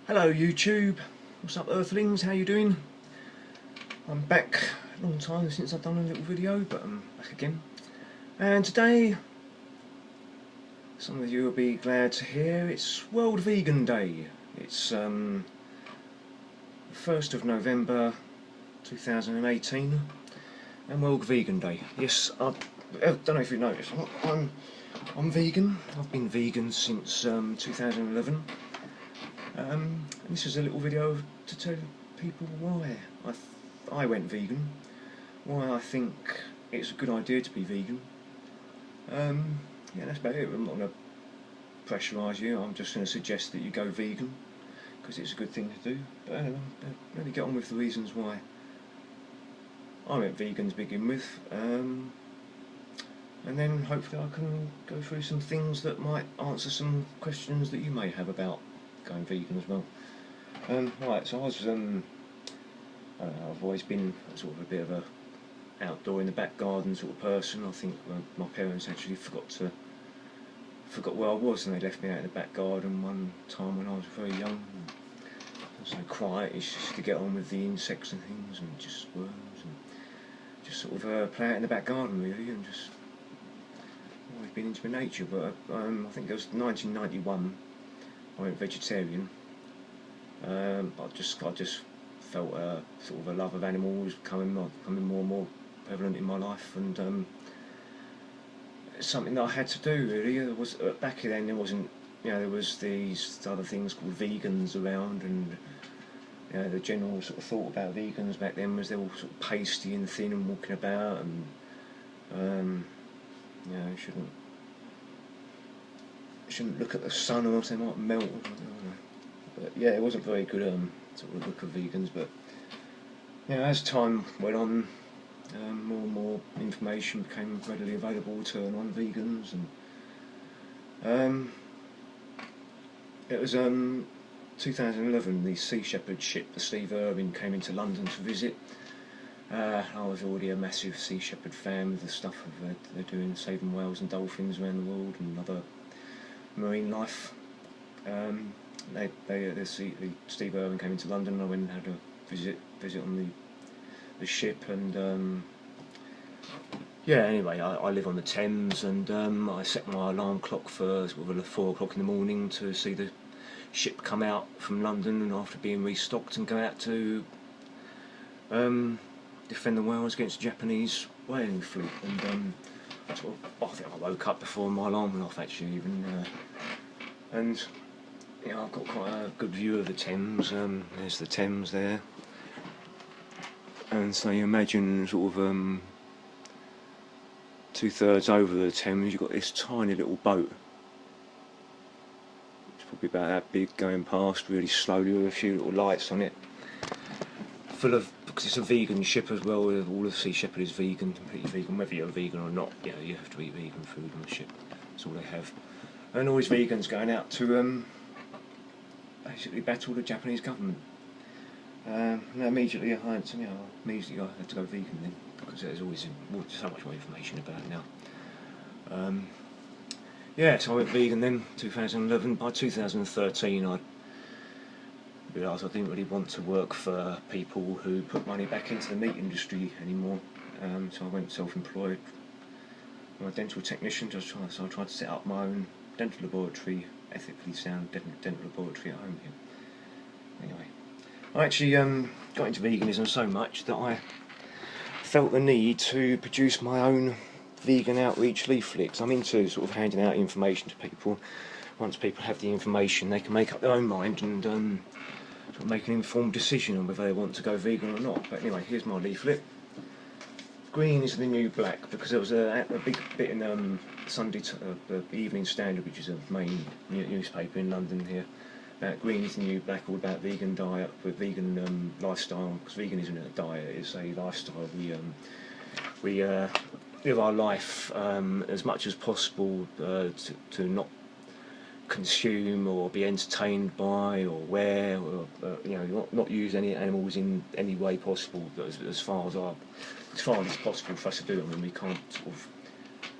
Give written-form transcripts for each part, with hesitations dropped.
Hello YouTube, what's up Earthlings, how you doing? I'm back, a long time since I've done a little video, but I'm back again. And today, some of you will be glad to hear, it's World Vegan Day. It's 1st of November 2018 and World Vegan Day. Yes, I don't know if you noticed, I'm vegan. I've been vegan since 2011. And this is a little video to tell people why I went vegan, why I think it's a good idea to be vegan. Yeah, that's about it. I'm not going to pressurise you, I'm just going to suggest that you go vegan, because it's a good thing to do. But anyway, let me get on with the reasons why I went vegan to begin with, and then hopefully I can go through some things that might answer some questions that you may have about going vegan as well. Right, so I was, I don't know, I've always been sort of a bit of a outdoor in the back garden sort of person. I think my parents actually forgot where I was, and they left me out in the back garden one time when I was very young. I was so quiet, it's just to get on with the insects and things, and just worms, and just sort of play out in the back garden really, and just always been into nature. But I think it was 1991. I went vegetarian. I just felt sort of a love of animals becoming more and more prevalent in my life, and it's something that I had to do really. There was back then there wasn't, there was these other things called vegans around, and the general sort of thought about vegans back then was they were all sort of pasty and thin and walking about, and shouldn't look at the sun or else they might melt. But yeah, it wasn't very good sort of look of vegans. But as time went on, more and more information became readily available to non-vegans, and it was 2011. The Sea Shepherd ship, the Steve Irwin, came into London to visit. I was already a massive Sea Shepherd fan with the stuff they're doing, saving whales and dolphins around the world and other marine life. The Steve Irwin came into London, and I went and had a visit on the ship, and anyway, I live on the Thames, and I set my alarm clock for sort of 4 o'clock in the morning to see the ship come out from London, and after being restocked, and go out to defend the whales against the Japanese whaling fleet. And I think I woke up before my alarm went off actually, even, and I've got quite a good view of the Thames. There's the Thames there, and so you imagine sort of 2/3 over the Thames you've got this tiny little boat. It's probably about that big, going past really slowly with a few little lights on it, full of, because it's a vegan ship as well. All of Sea Shepherd is vegan, completely vegan, whether you're vegan or not. You have to eat vegan food on the ship. That's all they have. And all these vegans going out to basically battle the Japanese government. And immediately I had to go vegan then, because there's always so much more information about it now. So I went vegan then, 2011. By 2013 I realised I didn't really want to work for people who put money back into the meat industry anymore. So I went self-employed. I'm a dental technician, so I tried to set up my own dental laboratory, ethically sound dental laboratory at home here. Anyway, I actually got into veganism so much that I felt the need to produce my own vegan outreach leaflets. I'm into sort of handing out information to people. Once people have the information, they can make up their own mind and sort of make an informed decision on whether they want to go vegan or not. But anyway, here's my leaflet. Green is the new black, because there was a big bit in the Evening Standard, which is a main newspaper in London here, about green is the new black, all about vegan diet, with vegan lifestyle, because vegan isn't a diet, it's a lifestyle. We live our life as much as possible to not consume or be entertained by or wear, or not use any animals in any way possible. But as far as it's possible for us to do. I mean, we can't sort of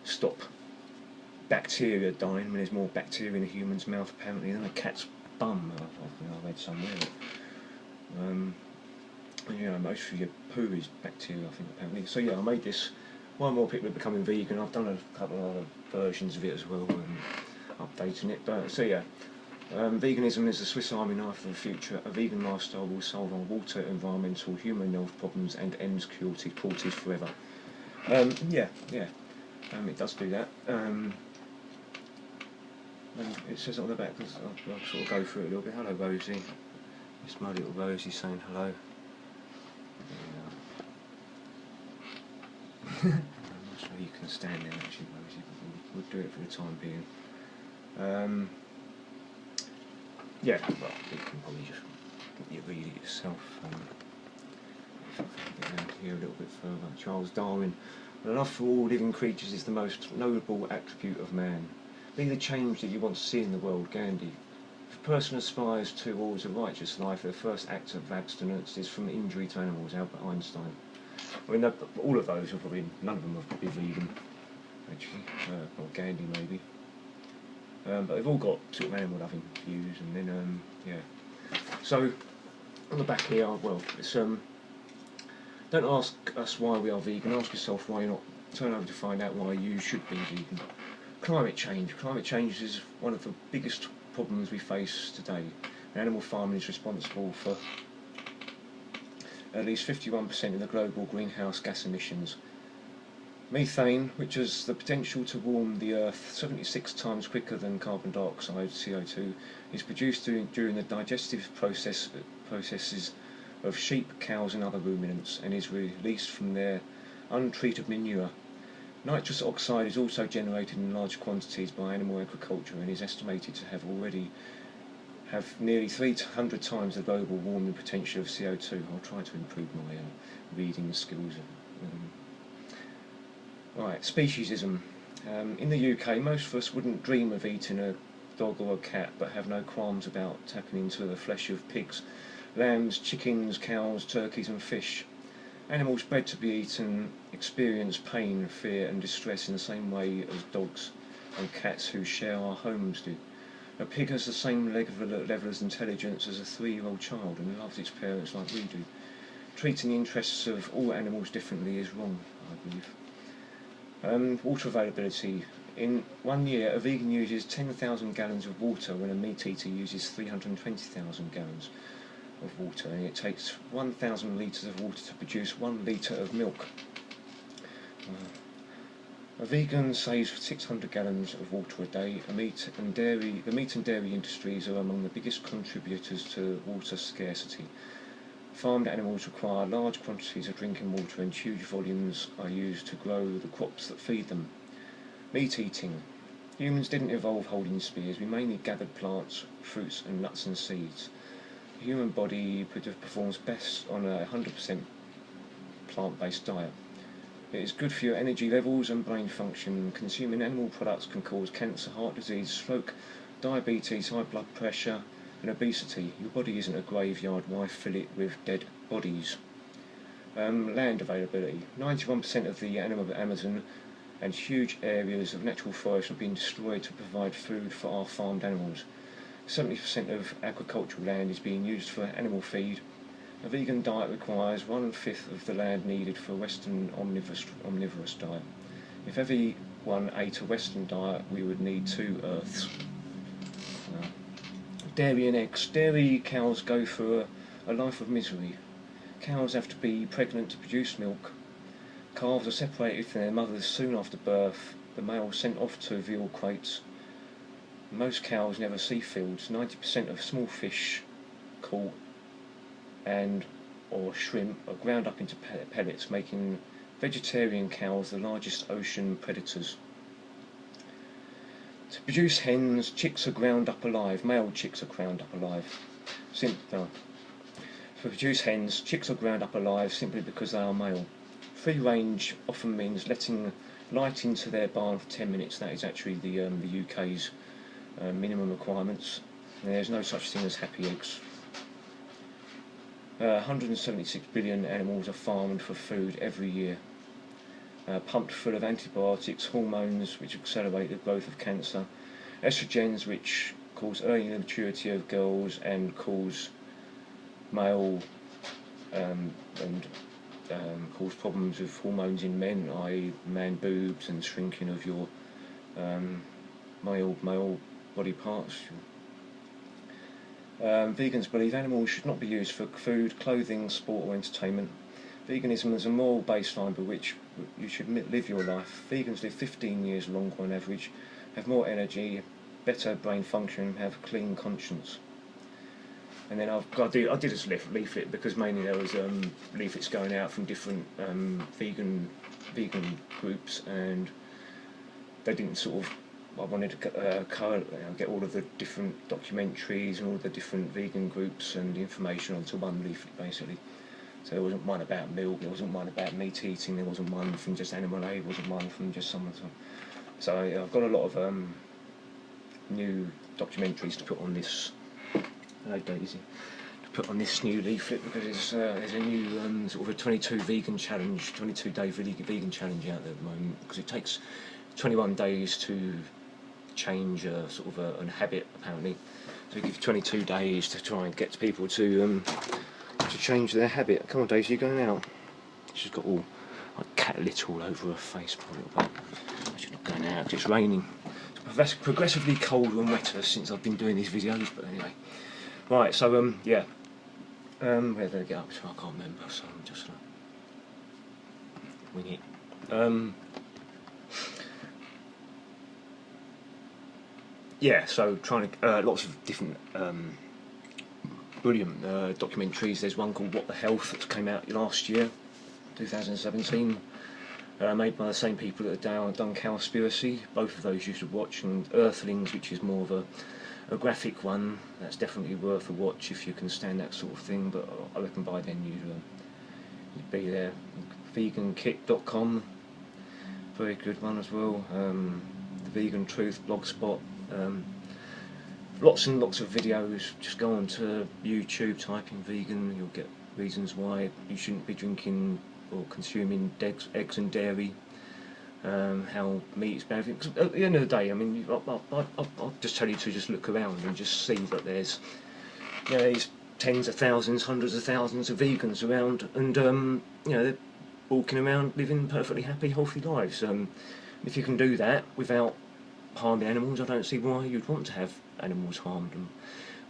stop bacteria dying. I mean, there's more bacteria in a human's mouth apparently than a cat's bum. I read somewhere. You know, most of your poo is bacteria, I think, apparently. So yeah, I made this. More and more people are becoming vegan. I've done a couple of other versions of it as well, updating it. But so yeah, veganism is the Swiss Army knife of the future. A vegan lifestyle will solve our water, environmental, human health problems and ends cruelty forever. Yeah, it does do that. And it says on the back, because I'll sort of go through it a little bit. Hello, Rosie. It's my little Rosie saying hello. I'm not sure you can stand there actually, Rosie, but we'll do it for the time being. Yeah, well, you can probably just read it yourself. If I can get down here a little bit further. Charles Darwin. The love for all living creatures is the most noble attribute of man. Be the change that you want to see in the world, Gandhi. If a person aspires towards a righteous life, their first act of abstinence is from injury to animals, Albert Einstein. I mean, all of those are probably, none of them are probably vegan, actually, or Gandhi maybe. But they've all got sort of animal loving views, and then, yeah. So, on the back here, well, it's, don't ask us why we are vegan, ask yourself why you're not. Turn over to find out why you should be vegan. Climate change. Climate change is one of the biggest problems we face today. Animal farming is responsible for at least 51% of the global greenhouse gas emissions. Methane, which has the potential to warm the Earth 76 times quicker than carbon dioxide, CO2, is produced during the digestive processes of sheep, cows and other ruminants, and is released from their untreated manure. Nitrous oxide is also generated in large quantities by animal agriculture and is estimated to have nearly 300 times the global warming potential of CO2. I'll try to improve my reading skills. Right, speciesism. In the UK, most of us wouldn't dream of eating a dog or a cat, but have no qualms about tapping into the flesh of pigs, lambs, chickens, cows, turkeys and fish. Animals bred to be eaten experience pain, fear and distress in the same way as dogs and cats who share our homes do. A pig has the same level of intelligence as a 3-year-old child and loves its parents like we do. Treating the interests of all animals differently is wrong, I believe. Water availability. In 1 year, a vegan uses 10,000 gallons of water when a meat eater uses 320,000 gallons of water, and it takes 1,000 litres of water to produce 1 litre of milk. A vegan saves 600 gallons of water a day. The meat and dairy industries are among the biggest contributors to water scarcity. Farmed animals require large quantities of drinking water and huge volumes are used to grow the crops that feed them. Meat eating. Humans didn't evolve holding spears, we mainly gathered plants, fruits and nuts and seeds. The human body performs best on a 100% plant-based diet. It is good for your energy levels and brain function. Consuming animal products can cause cancer, heart disease, stroke, diabetes, high blood pressure and obesity. Your body isn't a graveyard, why fill it with dead bodies? Land availability. 91% of the Amazon and huge areas of natural forest are being destroyed to provide food for our farmed animals. 70% of agricultural land is being used for animal feed. A vegan diet requires 1/5 of the land needed for a Western omnivorous diet. If everyone ate a Western diet, we would need 2 Earths. Dairy and eggs. Dairy cows go through a life of misery. Cows have to be pregnant to produce milk. Calves are separated from their mothers soon after birth. The males sent off to veal crates. Most cows never see fields. 90% of small fish caught or shrimp are ground up into pellets, making vegetarian cows the largest ocean predators. To produce hens, chicks are ground up alive. Male chicks are ground up alive. To produce hens, chicks are ground up alive simply because they are male. Free range often means letting light into their barn for 10 minutes. That is actually the UK's minimum requirements. And there's no such thing as happy eggs. 176 billion animals are farmed for food every year. Pumped full of antibiotics, hormones which accelerate the growth of cancer, estrogens which cause early immaturity of girls and cause male and cause problems with hormones in men, i.e. man boobs and shrinking of your male body parts. Vegans believe animals should not be used for food, clothing, sport or entertainment. Veganism is a moral baseline by which you should live your life. Vegans live 15 years longer on average, have more energy, better brain function, have a clean conscience. And then I did this leaflet because mainly there was leaflets going out from different vegan groups, and they didn't sort of. I wanted to get all of the different documentaries and all the different vegan groups and the information onto one leaflet basically. So there wasn't one about milk, there wasn't one about meat eating, there wasn't one from just animal aid, there wasn't one from just someone. So I've got a lot of new documentaries to put on this. Hello Daisy. To put on this new leaflet because there's a new sort of a 22 vegan challenge, 22-day vegan challenge out there at the moment, because it takes 21 days to change sort of an habit apparently. So you give 22 days to try and get people to change their habit. Come on Daisy, you're going out. She's got all like cat litter all over her face, poor little bit. She's not going out, it's raining. It's progressively colder and wetter since I've been doing these videos, but anyway. Right, so yeah. Where did I get up to? I can't remember, so I'm just wing it. Yeah, so trying to lots of different brilliant documentaries. There's one called What the Health that came out last year, 2017, made by the same people that have done Cowspiracy. Both of those you should watch, and Earthlings, which is more of a graphic one. That's definitely worth a watch if you can stand that sort of thing, but I reckon by then you'd be there. Vegankit.com, very good one as well. The Vegan Truth blogspot. Lots and lots of videos. Just go on to YouTube, type in vegan, you'll get reasons why you shouldn't be drinking or consuming eggs and dairy, how meat is bad for you. 'Cause at the end of the day, I mean, I'll just tell you to just look around and just see that there's, you know, these tens of thousands, hundreds of thousands of vegans around, and you know, they're walking around living perfectly happy, healthy lives. If you can do that without harming animals, I don't see why you'd want to have animals harmed, and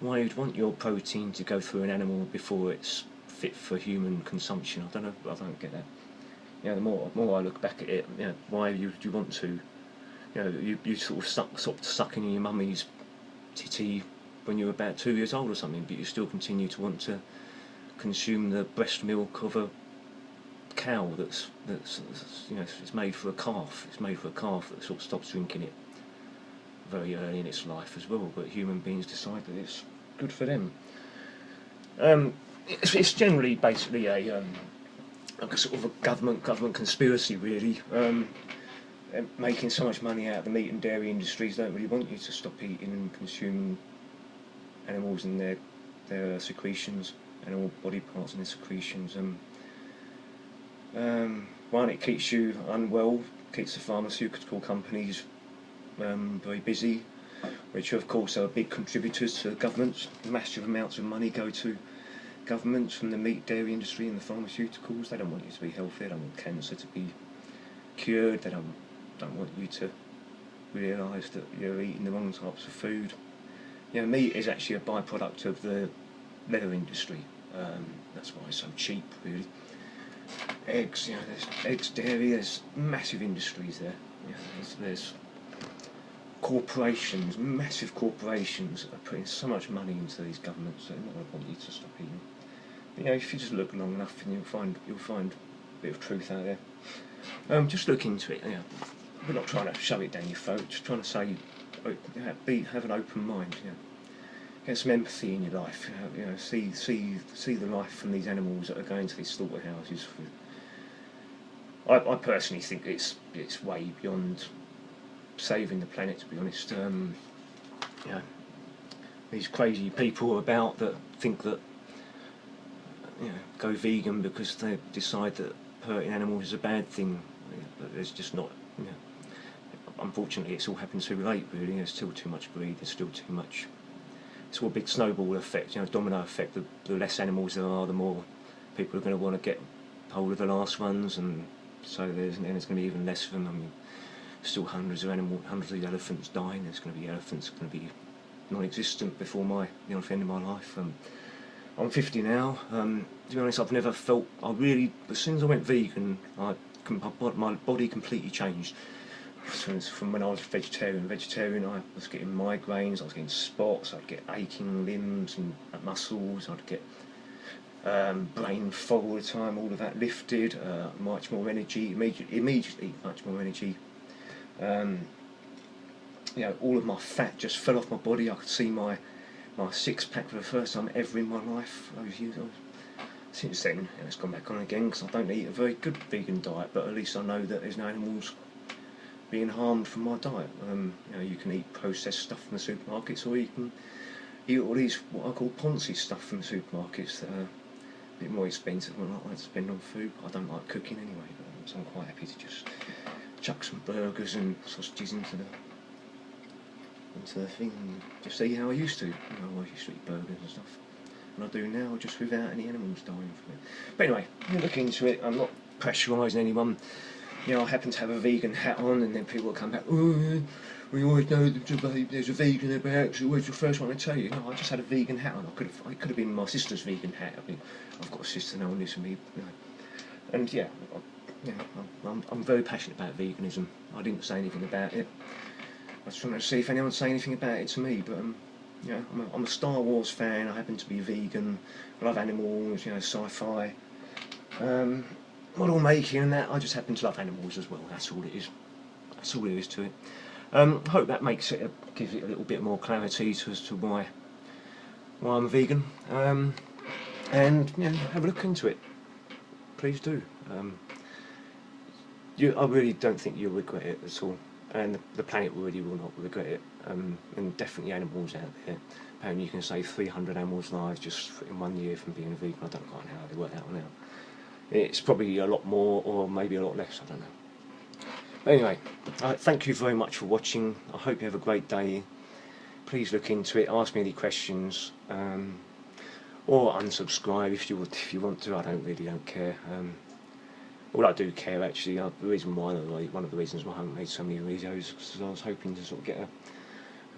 why you'd want your protein to go through an animal before it's fit for human consumption. I don't get that. You know, the more I look back at it, you know, why you want to, you know, you sort of stopped sucking in your mummy's titty when you were about 2 years old or something, but you still continue to want to consume the breast milk of a cow that's you know, it's made for a calf. It's made for a calf that sort of stops drinking it very early in its life as well, but human beings decide that it's good for them. It's generally basically a like a sort of a government conspiracy really, making so much money out of the meat and dairy industries. Don't really want you to stop eating and consuming animals and their secretions, animal body parts and their secretions. One, it keeps you unwell, keeps the pharmaceutical companies very busy, which of course are big contributors to governments. Massive amounts of money go to governments from the meat, dairy industry and the pharmaceuticals. They don't want you to be healthy, they don't want cancer to be cured, they don't want you to realise that you're eating the wrong types of food. You know, meat is actually a byproduct of the leather industry. That's why it's so cheap, really. Eggs, you know, there's eggs, dairy, there's massive industries there. You know, there's corporations, massive corporations that are putting so much money into these governments that they're not going to want you to stop eating. But, you know, if you just look long enough, and you'll find a bit of truth out there. Just look into it. You know, we're not trying to shove it down your throat. Just trying to say, have an open mind. You know, get some empathy in your life. You know, see the life from these animals that are going to these slaughterhouses. I personally think it's way beyond saving the planet, to be honest. You know, these crazy people about that think that, you know, go vegan because they decide that hurting animals is a bad thing. But there's just not. You know, unfortunately, it's all happened too late. Really, there's still too much greed. There's still too much to a big snowball effect, you know, domino effect. The less animals there are, the more people are going to want to get hold of the last ones, and so there's going to be even less of them. I mean, still hundreds of elephants dying. There's going to be elephants going to be non-existent before the end of my life. I'm 50 now. To be honest, I've never felt. As soon as I went vegan, my body completely changed. From when I was vegetarian, I was getting migraines, I was getting spots, I'd get aching limbs and muscles, I'd get brain fog all the time. All of that lifted, much more energy, immediately much more energy. You know, all of my fat just fell off my body. I could see my six-pack for the first time ever in my life. Since then, it's gone back on again because I don't eat a very good vegan diet, but at least I know that there's no animals being harmed from my diet. You know, you can eat processed stuff from the supermarkets, or you can eat all these what I call Ponzi stuff from the supermarkets that are a bit more expensive than I like to spend on food. I don't like cooking anyway, so I'm quite happy to just chuck some burgers and sausages into the thing and just see how I used to. You know, I used to eat burgers and stuff, and I do now, just without any animals dying from it. But anyway, you look into it. I'm not pressurising anyone. You know, I happen to have a vegan hat on, and then people will come back, oh, we always know there's a vegan about, so where's the first one to tell you? No, I just had a vegan hat on. It could have been my sister's vegan hat. I mean, I've got a sister, no one lives with me. You know. And yeah, I'm very passionate about veganism. I didn't say anything about it. I just wanted to see if anyone would say anything about it to me, but you know, I'm a Star Wars fan. I happen to be vegan. I love animals, you know, sci-fi. Model making and that, I just happen to love animals as well. That's all it is. That's all there is to it. I hope that gives it a little bit more clarity as to why I'm vegan. And you know, have a look into it. Please do. I really don't think you'll regret it at all, and the planet really will not regret it. And definitely animals out there. Apparently, you can save 300 animals' lives just in 1 year from being a vegan. I don't quite know how they work that one out. It's probably a lot more, or maybe a lot less, I don't know. But anyway, thank you very much for watching. I hope you have a great day. Please look into it, ask me any questions, or unsubscribe if you want to. I don't care. Well, I do care actually. The reason why, one of the reasons why I haven't made so many videos is because I was hoping to sort of get a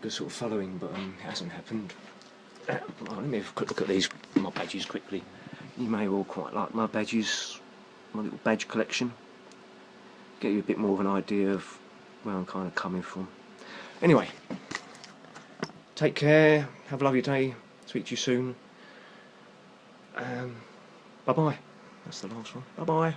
good sort of following, but it hasn't happened. Let me have a quick look at my badges quickly. You may all quite like my badges, my little badge collection. Get you a bit more of an idea of where I'm kind of coming from. Anyway, take care, have a lovely day, speak to you soon. Bye bye. That's the last one. Bye bye.